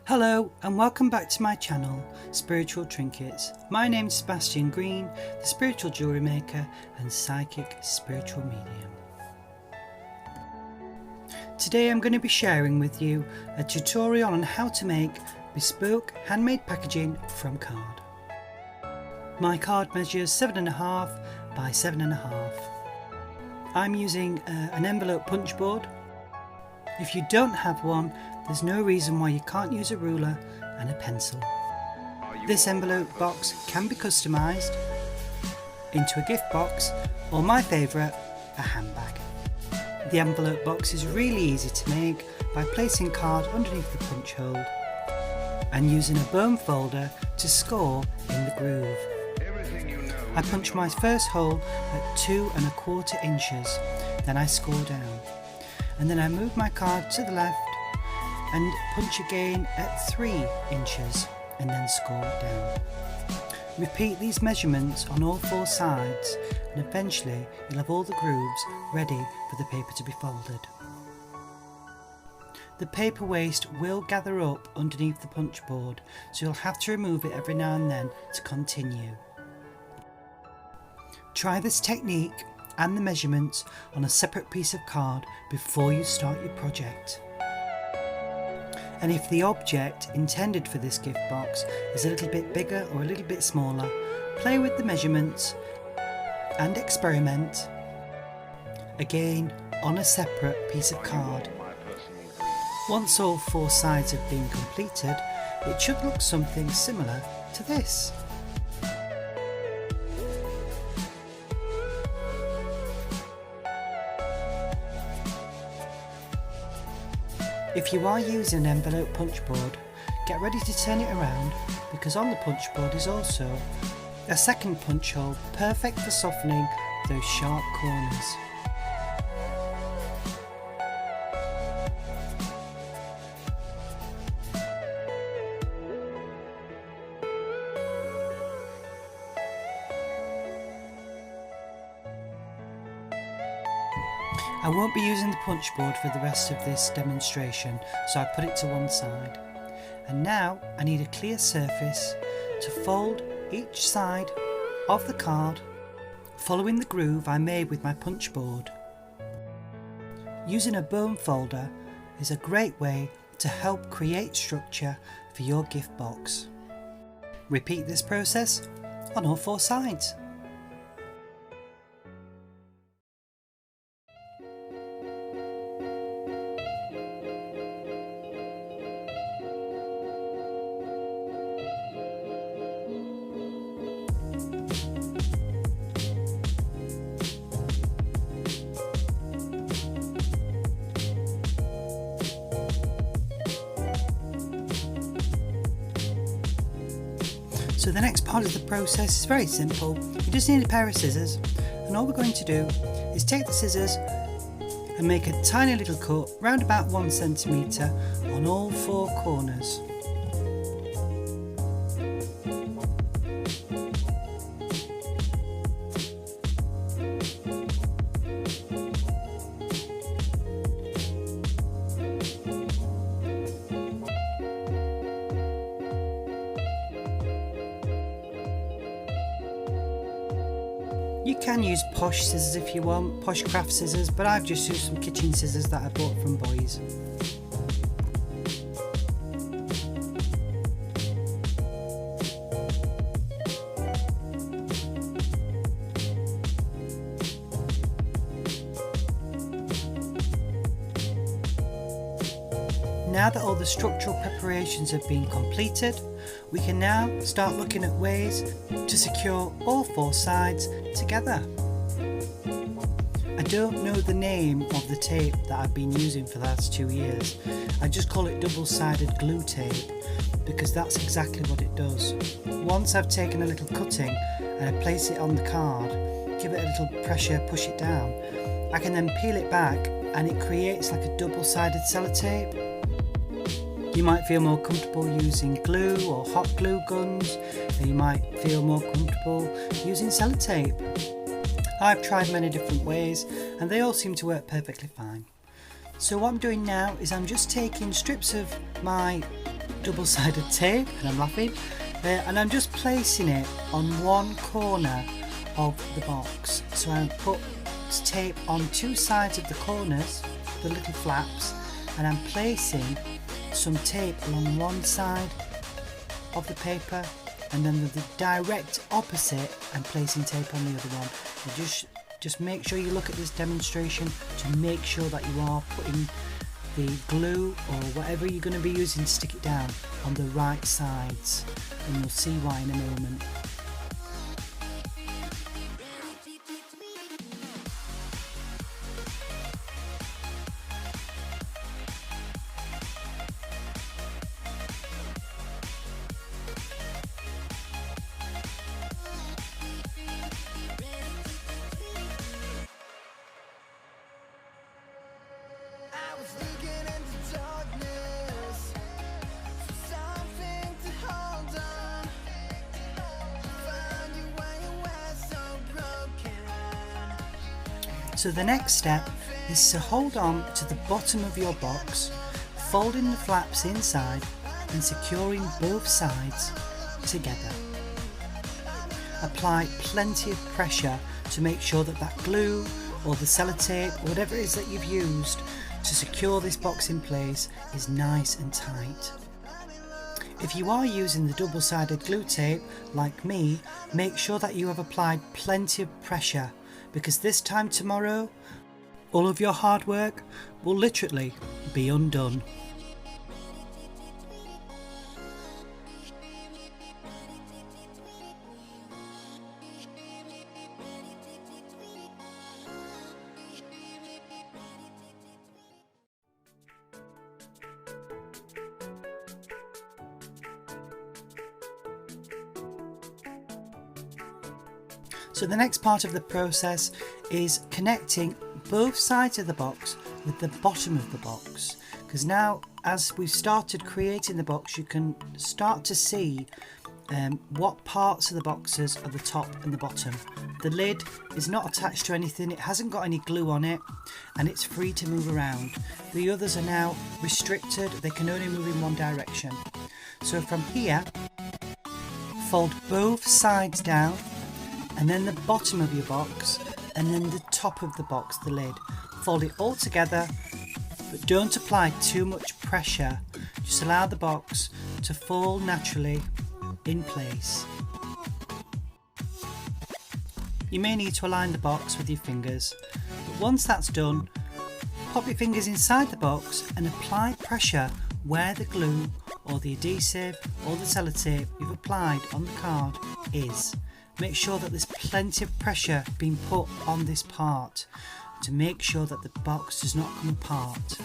Hello and welcome back to my channel, Spiritual Trinkets. My name is Sebastian Green, the spiritual jewellery maker and psychic spiritual medium. Today I'm going to be sharing with you a tutorial on how to make bespoke handmade packaging from card. My card measures 7.5 by 7.5. I'm using an envelope punch board. If you don't have one, there's no reason why you can't use a ruler and a pencil. This envelope box can be customised into a gift box or, my favourite, a handbag. The envelope box is really easy to make by placing card underneath the punch hole and using a bone folder to score in the groove. I punch my first hole at 2¼ inches, then I score down, and then I move my card to the left and punch again at 3 inches and then score down. Repeat these measurements on all 4 sides and eventually you'll have all the grooves ready for the paper to be folded. The paper waste will gather up underneath the punch board, so you'll have to remove it every now and then to continue. Try this technique and the measurements on a separate piece of card before you start your project. And if the object intended for this gift box is a little bit bigger or a little bit smaller, play with the measurements and experiment again on a separate piece of card. Once all 4 sides have been completed, it should look something similar to this. If you are using an envelope punch board, get ready to turn it around because on the punch board is also a second punch hole, perfect for softening those sharp corners. I won't be using the punch board for the rest of this demonstration, so I put it to one side. And now I need a clear surface to fold each side of the card, following the groove I made with my punch board. Using a bone folder is a great way to help create structure for your gift box. Repeat this process on all 4 sides. So the next part of the process is very simple. You just need a pair of scissors, and all we're going to do is take the scissors and make a tiny little cut round about 1 centimetre on all 4 corners. You can use posh scissors if you want, posh craft scissors, but I've just used some kitchen scissors that I bought from Boys. Now that all the structural preparations have been completed, we can now start looking at ways to secure all 4 sides together. I don't know the name of the tape that I've been using for the last 2 years. I just call it double-sided glue tape because that's exactly what it does. Once I've taken a little cutting and I place it on the card, give it a little pressure, push it down, I can then peel it back and it creates like a double-sided sellotape. You might feel more comfortable using glue or hot glue guns, or you might feel more comfortable using sellotape. I've tried many different ways and they all seem to work perfectly fine. So what I'm doing now is I'm just taking strips of my double-sided tape, and I'm laughing, and I'm just placing it on one corner of the box. So I put tape on two sides of the corners, the little flaps, and I'm placing some tape along one side of the paper, and then the direct opposite I'm placing tape on the other one. And just make sure you look at this demonstration to make sure that you are putting the glue or whatever you're going to be using to stick it down on the right sides, and you'll see why in a moment. So the next step is to hold on to the bottom of your box, folding the flaps inside and securing both sides together. Apply plenty of pressure to make sure that that glue or the sellotape, or whatever it is that you've used to secure this box in place, is nice and tight. If you are using the double-sided glue tape like me, make sure that you have applied plenty of pressure, because this time tomorrow all of your hard work will literally be undone. So the next part of the process is connecting both sides of the box with the bottom of the box, because now as we've started creating the box, you can start to see what parts of the boxes are the top and the bottom. The lid is not attached to anything, it hasn't got any glue on it, and it's free to move around. The others are now restricted, they can only move in one direction. So from here, fold both sides down, and then the bottom of your box, and then the top of the box, the lid. Fold it all together, but don't apply too much pressure. Just allow the box to fall naturally in place. You may need to align the box with your fingers, but once that's done, pop your fingers inside the box and apply pressure where the glue or the adhesive or the sellotape you've applied on the card is. Make sure that there's plenty of pressure being put on this part to make sure that the box does not come apart.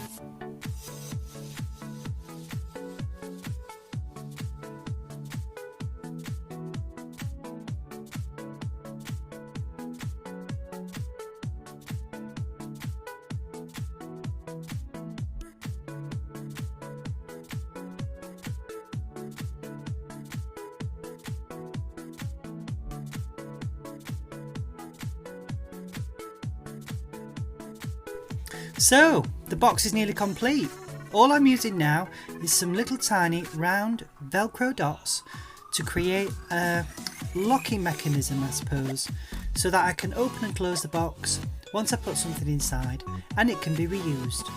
So the box is nearly complete. All I'm using now is some little tiny round Velcro dots to create a locking mechanism, I suppose, so that I can open and close the box once I put something inside, and it can be reused.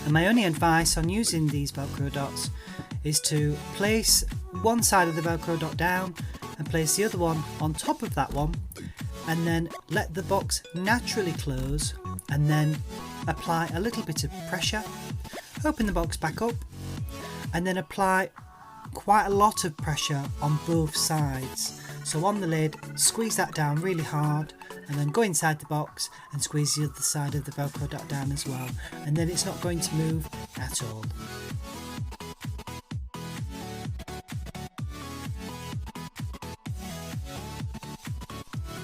And my only advice on using these Velcro dots is to place one side of the Velcro dot down and place the other one on top of that one, and then let the box naturally close, and then apply a little bit of pressure, open the box back up, and then apply quite a lot of pressure on both sides. So on the lid, squeeze that down really hard, and then go inside the box and squeeze the other side of the Velcro dot down as well, and then it's not going to move at all.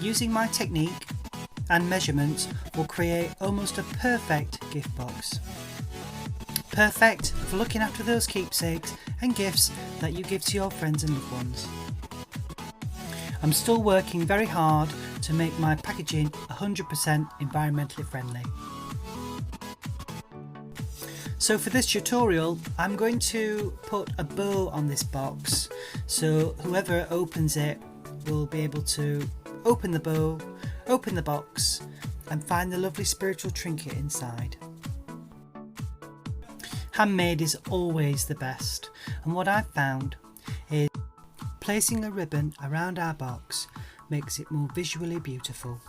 Using my technique and measurements will create almost a perfect gift box. Perfect for looking after those keepsakes and gifts that you give to your friends and loved ones. I'm still working very hard to make my packaging 100% environmentally friendly. So for this tutorial, I'm going to put a bow on this box, so whoever opens it will be able to open the bow, open the box, and find the lovely spiritual trinket inside. Handmade is always the best, and what I've found is placing a ribbon around our box makes it more visually beautiful.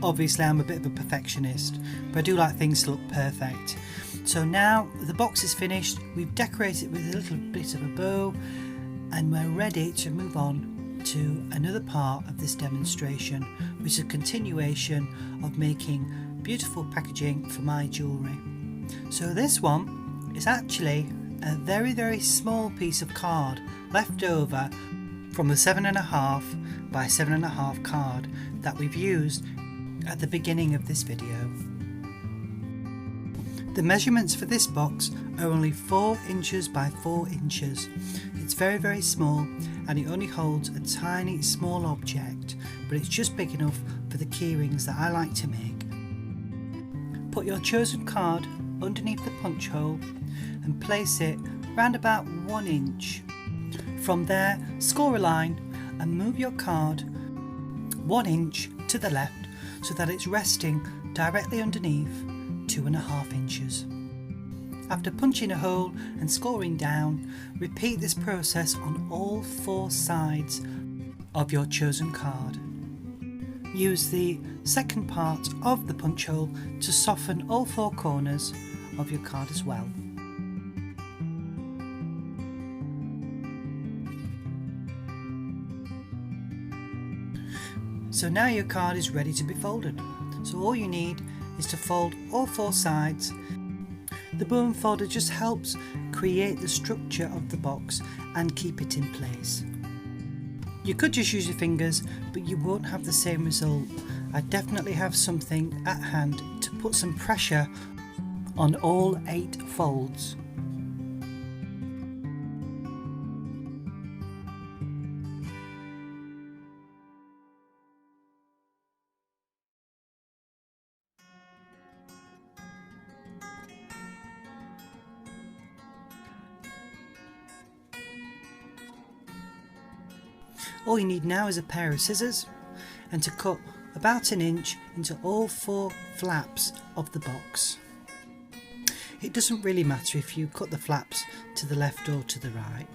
Obviously I'm a bit of a perfectionist, but I do like things to look perfect. So now the box is finished, we've decorated it with a little bit of a bow, and we're ready to move on to another part of this demonstration, which is a continuation of making beautiful packaging for my jewellery. So this one is actually a very small piece of card left over from the 7.5 by 7.5 card that we've used at the beginning of this video. The measurements for this box are only 4 inches by 4 inches. It's very small and it only holds a tiny small object, but it's just big enough for the keyrings that I like to make. Put your chosen card underneath the punch hole and place it round about 1 inch. From there, score a line and move your card 1 inch to the left so that it's resting directly underneath 2.5 inches. After punching a hole and scoring down, repeat this process on all 4 sides of your chosen card. Use the second part of the punch hole to soften all 4 corners of your card as well. So now your card is ready to be folded. So all you need is to fold all 4 sides. The bone folder just helps create the structure of the box and keep it in place. You could just use your fingers, but you won't have the same result. I definitely have something at hand to put some pressure on all 8 folds. All you need now is a pair of scissors and to cut about 1 inch into all 4 flaps of the box. It doesn't really matter if you cut the flaps to the left or to the right.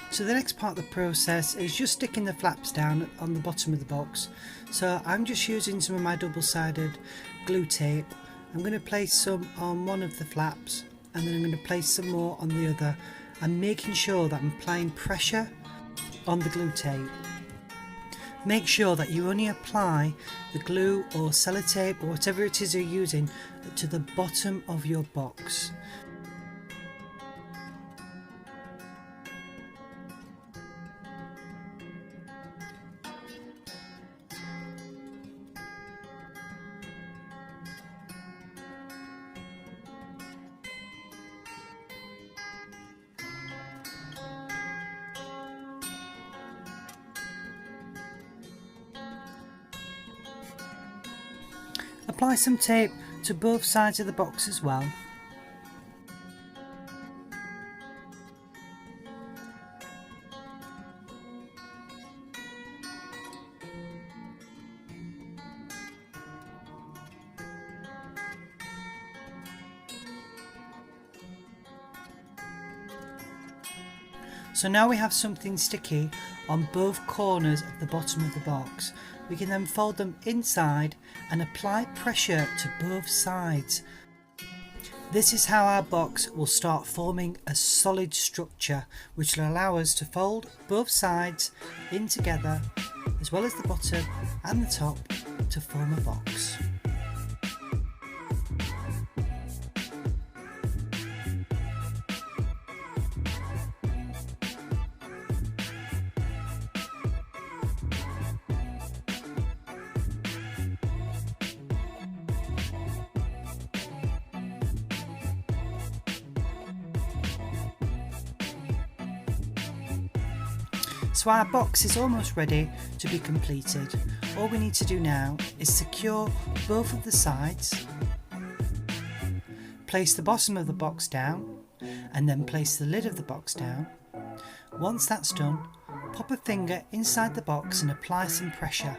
So the next part of the process is just sticking the flaps down on the bottom of the box. So I'm just using some of my double-sided glue tape. I'm going to place some on one of the flaps and then I'm going to place some more on the other. I'm making sure that I'm applying pressure on the glue tape. Make sure that you only apply the glue or sellotape or whatever it is you're using to the bottom of your box. Apply some tape to both sides of the box as well. So now we have something sticky on both corners of the bottom of the box. We can then fold them inside and apply pressure to both sides. This is how our box will start forming a solid structure, which will allow us to fold both sides in together, as well as the bottom and the top, to form a box. So our box is almost ready to be completed. All we need to do now is secure both of the sides, place the bottom of the box down and then place the lid of the box down. Once that's done, pop a finger inside the box and apply some pressure.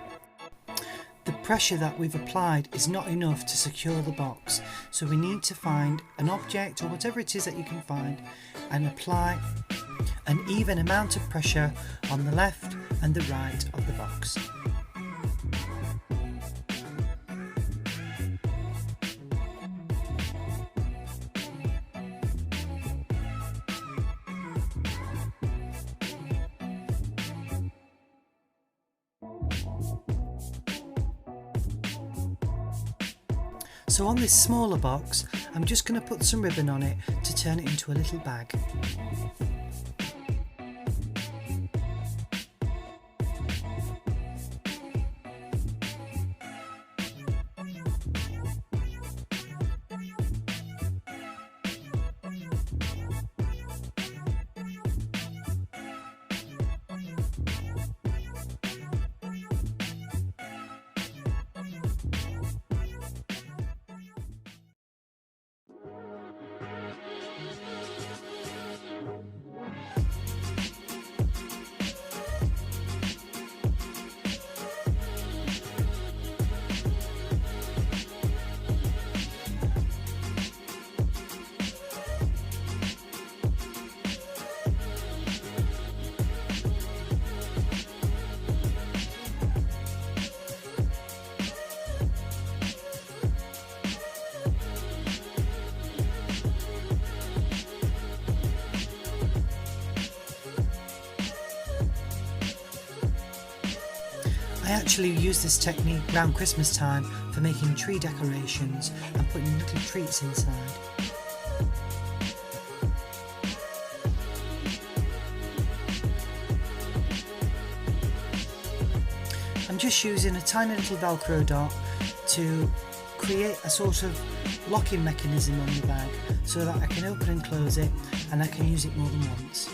The pressure that we've applied is not enough to secure the box, so we need to find an object or whatever it is that you can find and apply an even amount of pressure on the left and the right of the box. So on this smaller box, I'm just going to put some ribbon on it to turn it into a little bag. I actually use this technique around Christmas time for making tree decorations and putting little treats inside. I'm just using a tiny little Velcro dot to create a sort of locking mechanism on the bag so that I can open and close it and I can use it more than once.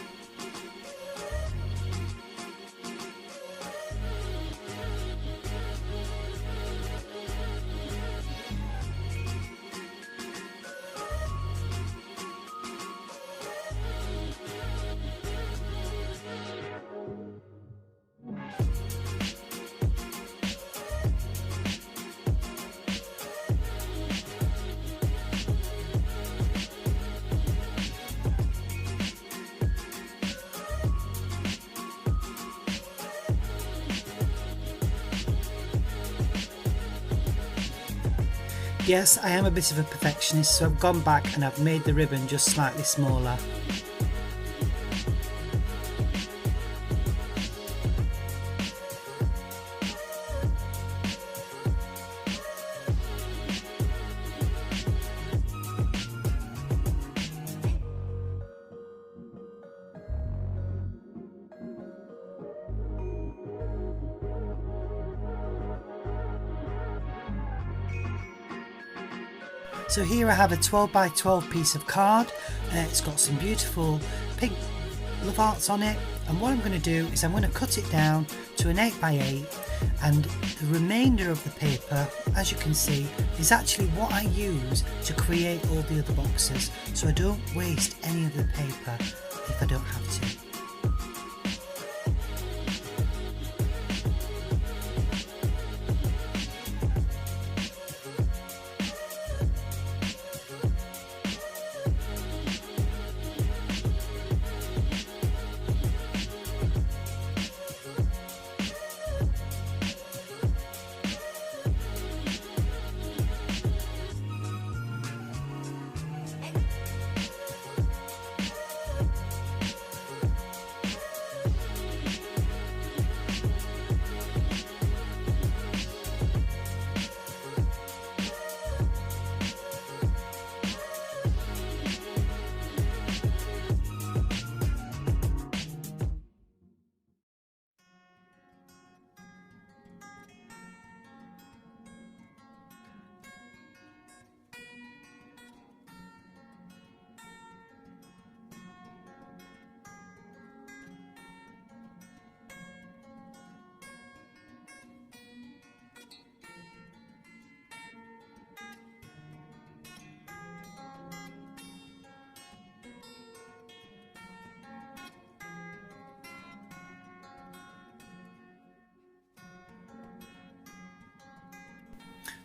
Yes, I am a bit of a perfectionist, so I've gone back and I've made the ribbon just slightly smaller. So here I have a 12 by 12 piece of card. It's got some beautiful pink love hearts on it, and what I'm going to do is I'm going to cut it down to an 8 by 8, and the remainder of the paper, as you can see, is actually what I use to create all the other boxes, so I don't waste any of the paper if I don't have to.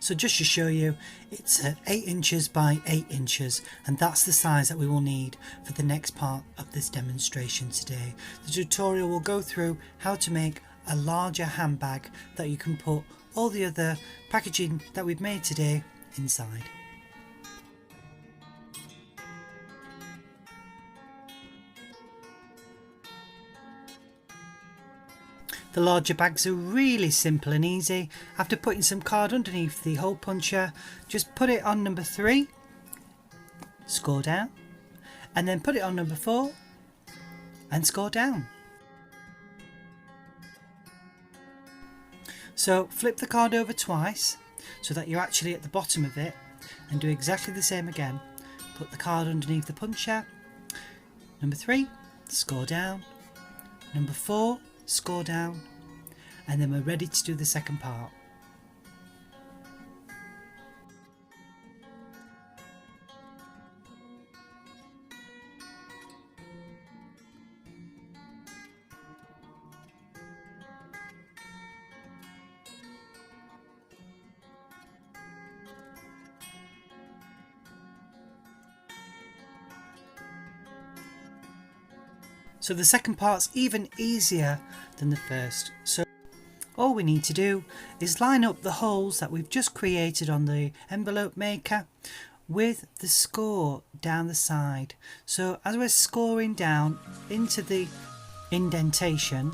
So just to show you, it's 8 inches by 8 inches, and that's the size that we will need for the next part of this demonstration today. The tutorial will go through how to make a larger handbag that you can put all the other packaging that we've made today inside. The larger bags are really simple and easy. After putting some card underneath the hole puncher, just put it on number 3, score down, and then put it on number 4 and score down. So flip the card over twice so that you're actually at the bottom of it, and do exactly the same again. Put the card underneath the puncher, number 3, score down, number 4, score down, and then we're ready to do the second part. So the second part's even easier than the first. So all we need to do is line up the holes that we've just created on the envelope maker with the score down the side. So as we're scoring down into the indentation,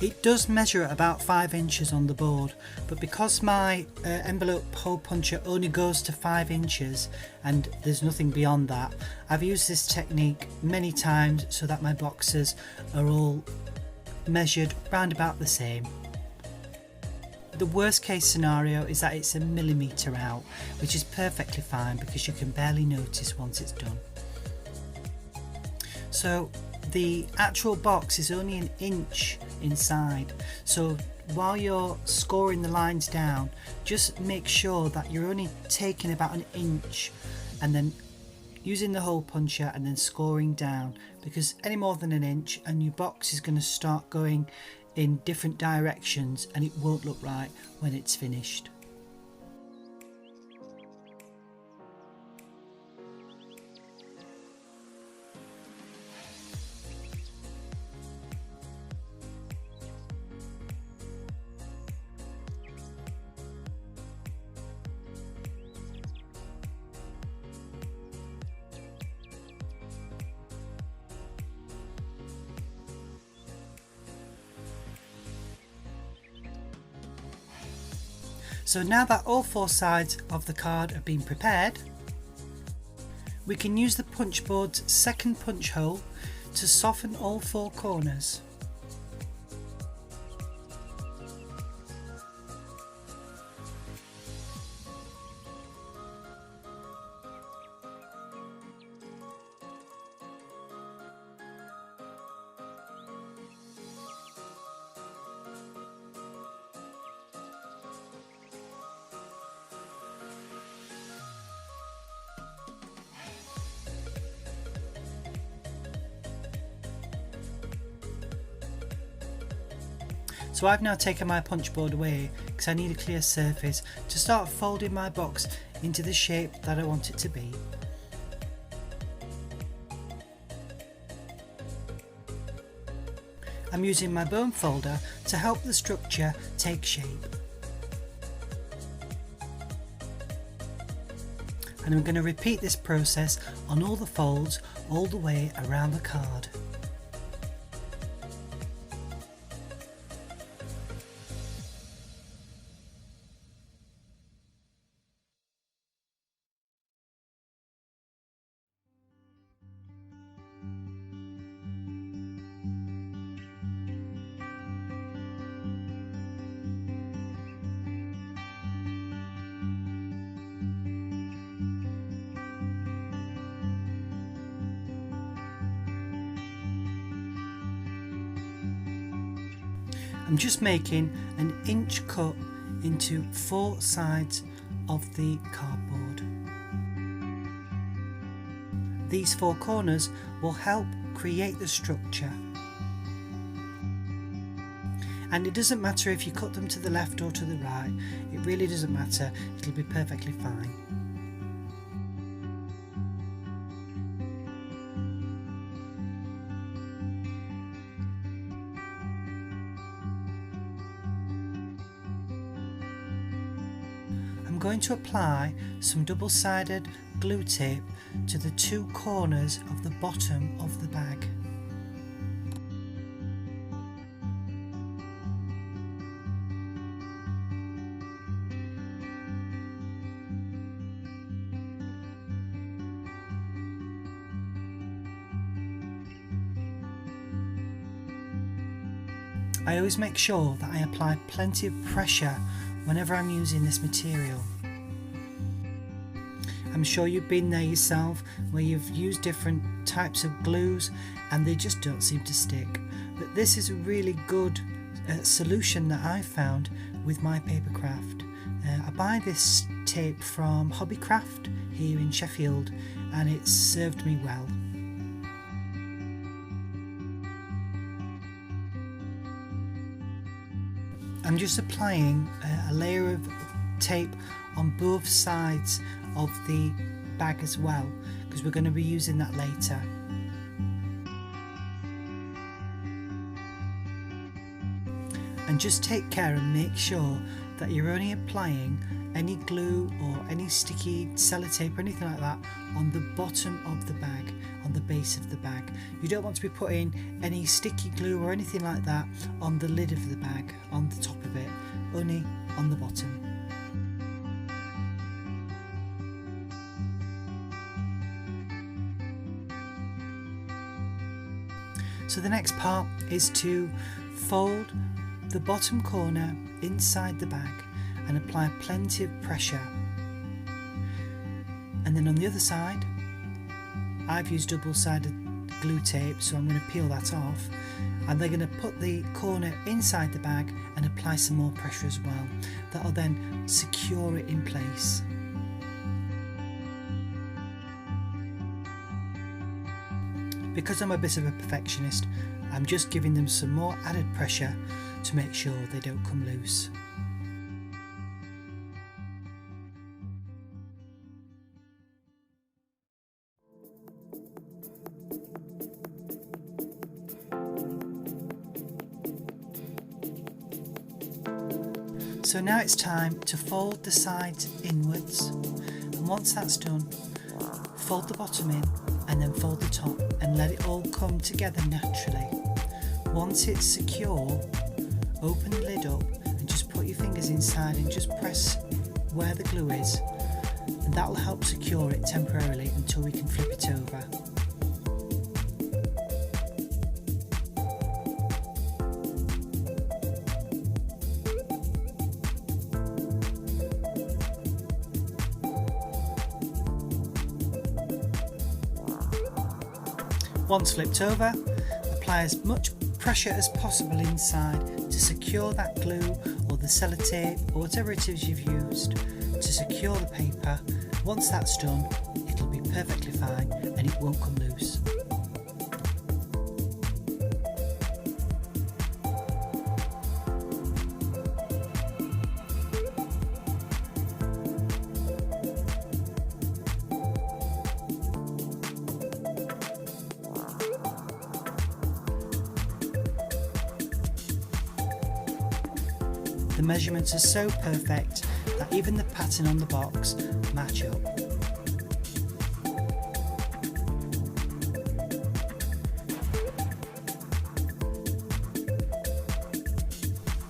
it does measure at about 5 inches on the board, but because my envelope hole puncher only goes to 5 inches and there's nothing beyond that, I've used this technique many times so that my boxes are all measured round about the same. The worst case scenario is that it's a millimetre out, which is perfectly fine because you can barely notice once it's done. So the actual box is only an inch inside, so while you're scoring the lines down, just make sure that you're only taking about an inch and then using the hole puncher and then scoring down, because any more than an inch and your box is going to start going in different directions and it won't look right when it's finished. So now that all 4 sides of the card have been prepared, we can use the punch board's second punch hole to soften all 4 corners. So I've now taken my punch board away because I need a clear surface to start folding my box into the shape that I want it to be. I'm using my bone folder to help the structure take shape. And I'm going to repeat this process on all the folds all the way around the card. I'm just making an inch cut into 4 sides of the cardboard. These 4 corners will help create the structure. And it doesn't matter if you cut them to the left or to the right, it really doesn't matter, it'll be perfectly fine. I'm going to apply some double-sided glue tape to the 2 corners of the bottom of the bag. I always make sure that I apply plenty of pressure whenever I'm using this material. I'm sure you've been there yourself where you've used different types of glues and they just don't seem to stick. But this is a really good solution that I've found with my paper craft. I buy this tape from Hobbycraft here in Sheffield and it's served me well. I'm just applying a layer of tape on both sides of the bag as well, because we're going to be using that later. And just take care and make sure that you're only applying any glue or any sticky sellotape or anything like that on the bottom of the bag, on the base of the bag. You don't want to be putting any sticky glue or anything like that on the lid of the bag, on the top of it, only on the bottom. So the next part is to fold the bottom corner inside the bag and apply plenty of pressure. And then on the other side, I've used double-sided glue tape, so I'm going to peel that off, and they're going to put the corner inside the bag and apply some more pressure as well. That'll then secure it in place. Because I'm a bit of a perfectionist, I'm just giving them some more added pressure to make sure they don't come loose. So now it's time to fold the sides inwards, and once that's done, fold the bottom in and then fold the top and let it all come together naturally. Once it's secure, open the lid up and just put your fingers inside and just press where the glue is, and that will help secure it temporarily until we can flip it over. Once flipped over, apply as much pressure as possible inside to secure that glue or the sellotape or whatever it is you've used to secure the paper. Once that's done, it'll be perfectly fine and it won't come loose. The measurements are so perfect that even the pattern on the box match up.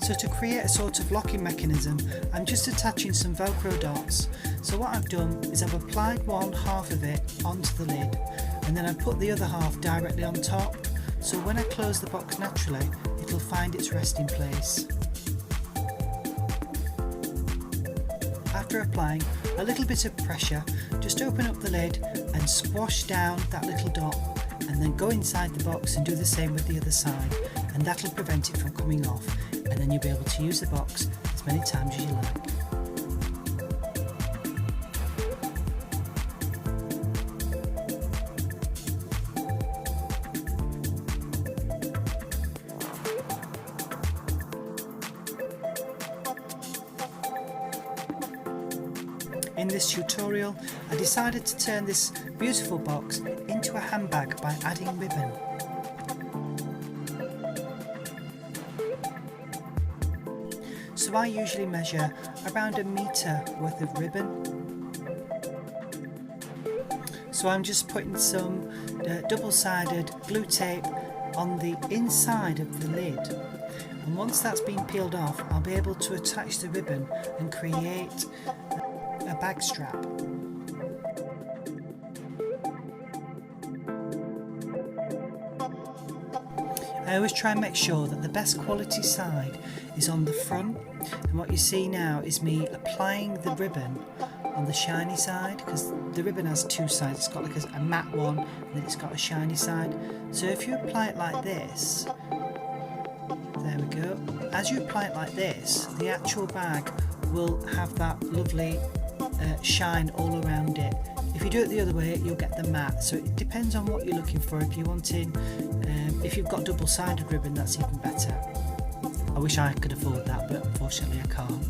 So to create a sort of locking mechanism, I'm just attaching some Velcro dots. So what I've done is I've applied one half of it onto the lid, and then I put the other half directly on top, so when I close the box naturally, it'll find its resting place. After applying a little bit of pressure, just open up the lid and squash down that little dot, and then go inside the box and do the same with the other side, and that'll prevent it from coming off, and then you'll be able to use the box as many times as you like. In this tutorial, I decided to turn this beautiful box into a handbag by adding ribbon. So I usually measure around 1 metre worth of ribbon. So I'm just putting some double-sided glue tape on the inside of the lid. And once that's been peeled off, I'll be able to attach the ribbon and create a bag strap. I always try and make sure that the best quality side is on the front, and what you see now is me applying the ribbon on the shiny side, because the ribbon has two sides. It's got like a matte one and then it's got a shiny side. So if you apply it like this, there we go, as you apply it like this, the actual bag will have that lovely shine all around it. If you do it the other way, you'll get the matte. So it depends on what you're looking for. If you're wanting, if you've got double-sided ribbon, that's even better. I wish I could afford that, but unfortunately I can't.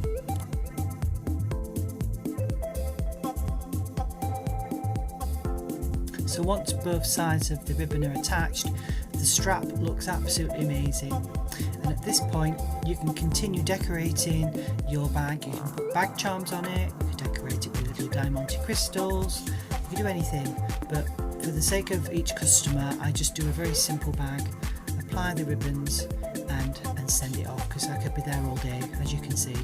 So once both sides of the ribbon are attached, the strap looks absolutely amazing. And at this point, you can continue decorating your bag. You can put bag charms on it, you can decorate it with little diamante crystals, you can do anything. But for the sake of each customer, I just do a very simple bag, apply the ribbons and send it off, because I could be there all day, as you can see.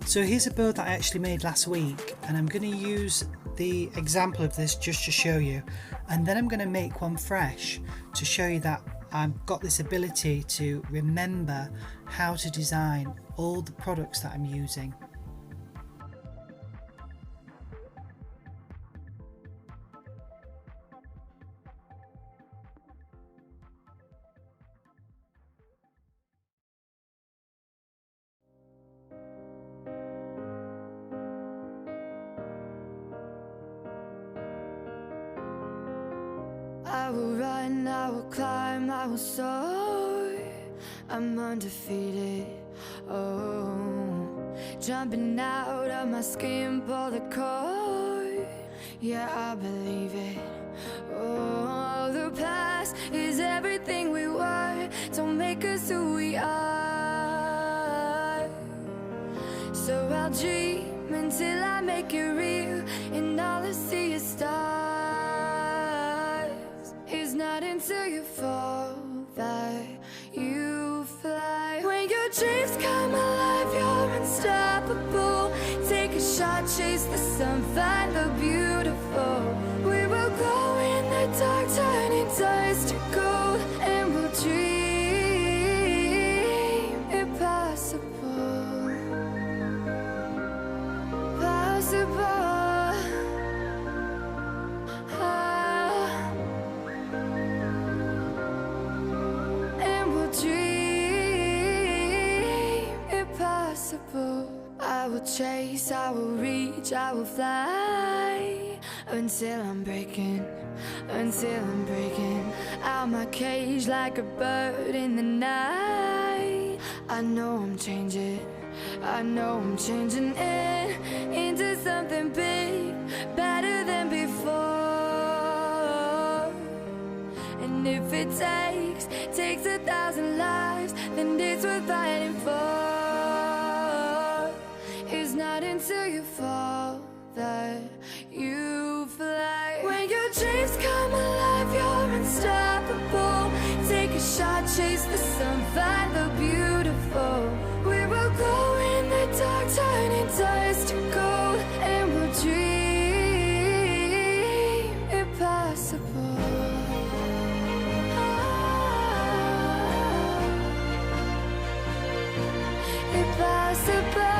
So here's a bow that I actually made last week, and I'm going to use the example of this just to show you, and then I'm going to make one fresh to show you that I've got this ability to remember how to design all the products that I'm using. I will run, I will climb, I will soar. I'm undefeated, oh. Jumping out of my skin, pull the cord. Yeah, I believe it. Oh, the past is everything we were. Don't make us who we are. So I'll dream until I make it real, and all I see is stars. It's not until you fall that you fly. When your dreams come alive, you're unstoppable. Take a shot, chase the sun, find the beautiful. We will glow in the dark, turning dust to gold, and we'll dream impossible. Possible. I will chase, I will reach, I will fly until I'm breaking out my cage like a bird in the night. I know I'm changing into something big, better than before. And if it takes 1,000 lives, then it's worth fighting for. It's not until you fall that you fly. When your dreams come alive, you're unstoppable. Take a shot, chase the sun, find the beautiful. We will glow in the dark, turning dust to gold, and we'll dream impossible. Impossible.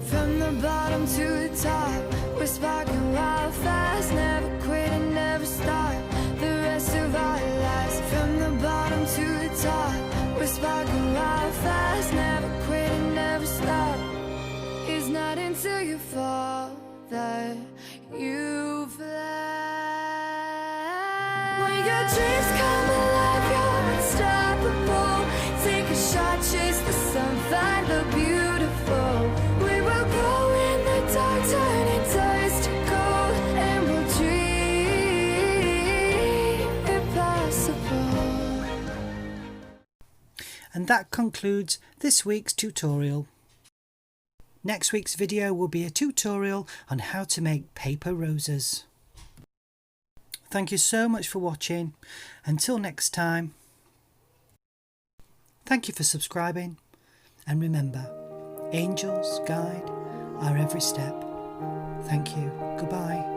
From the bottom to the top, we're sparking wild fast. Never quit and never stop the rest of our lives. From the bottom to the top, we're sparking wild fast. Never quit and never stop. It's not until you fall that you fly. When your dreams come alive, you're unstoppable. Take a shot, chase the sun, find the beautiful. We will glow in the dark, turning dust to gold, and we'll dream impossible. And that concludes this week's tutorial. Next week's video will be a tutorial on how to make paper roses. Thank you so much for watching. Until next time, thank you for subscribing, and remember, angels guide our every step. Thank you. Goodbye.